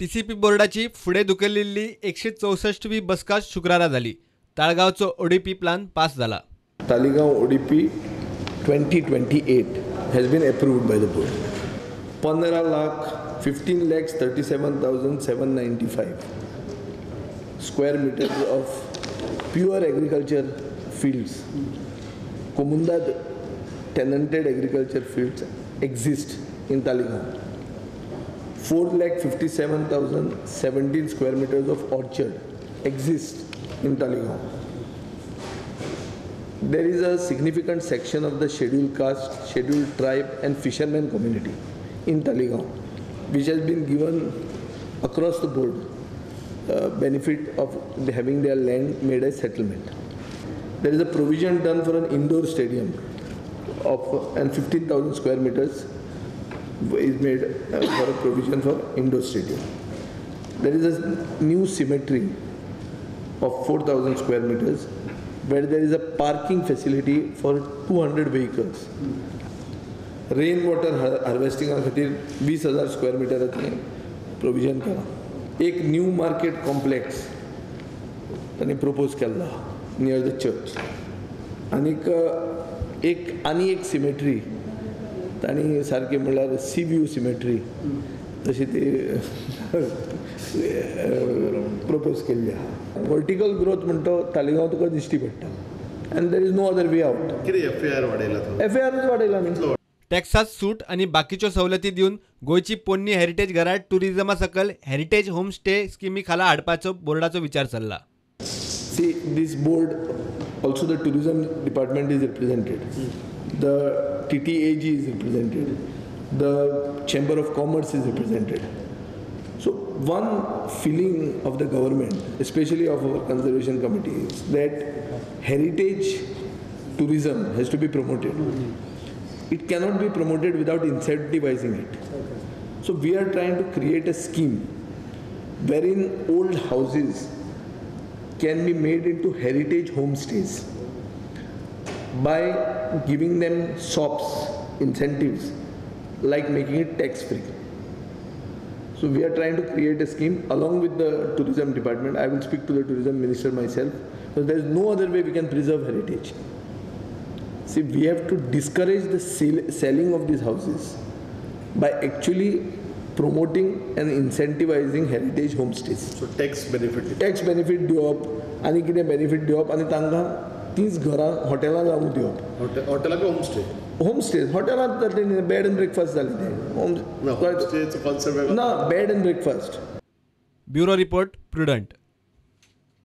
TCP बोर्डाची फुडे धुकलिल्ली 164वी बसका शुक्रारा झाली. ताळगावचो ODP प्लान पास झाला. Taligao ODP 2028 has been approved by the board. 15,37,795 square meters of pure agriculture fields, Komundat tenanted agriculture fields exist in Taligao. 4,57,017 square meters of orchard exist in Taligao. There is a significant section of the scheduled caste, scheduled tribe and fishermen community in Taligao which has been given across the board benefit of having their land made as settlement. There is a provision done for an indoor stadium of and 15,000 square meters is made for a provision for indoor stadium. There is a new cemetery of 4,000 square meters where there is a parking facility for 200 vehicles. Rainwater harvesting खातीर 20,000 square meter provision करा. एक new market complex तांणी propose केला near the church. आनी एक cemetery तांणी सारकें म्हणल्यार sea view cemetery तशी ती propose केल्ली आहा. Vertical growth म्हणतो तालिगांव तुका दिश्टी पडटा and there is no other way out. कितें FIR वाडयला तो? FIR वाडयला न्ही. टॅक्सात सूट आणि बाकीच्यो सवलती दिवन गोयची पोन्नी हेरिटेज घरां टुरिजमा सकल हेरिटेज होम स्टे स्किमी खाला हाडपाचो बोर्डाचो विचार चल्ला. See, this board, also the tourism department is represented. The TTAG is represented. The Chamber of Commerce is represented. So one feeling of the government, especially of our conservation committee, is that heritage tourism has to be promoted. It cannot be promoted without incentivizing it. So we are trying to create a scheme wherein old houses can be made into heritage homestays by giving them SOPs, incentives, like making it tax-free. So we are trying to create a scheme along with the tourism department. I will speak to the tourism minister myself, because there is no other way we can preserve heritage. See, we have to discourage the selling of these houses by actually promoting and incentivizing heritage homestays. So tax benefit दिवप आनी कितें benefit दिवप आनी तांकां तीच घरां हॉटेलां जावूं दिवप. हॉटेलाक होमस्टे हॉटेलांत बेड एंड ब्रेकफास्ट जालें तें. होमस्टेचो कॉन्सेप्ट ना, bed and breakfast. Bureau report prudent.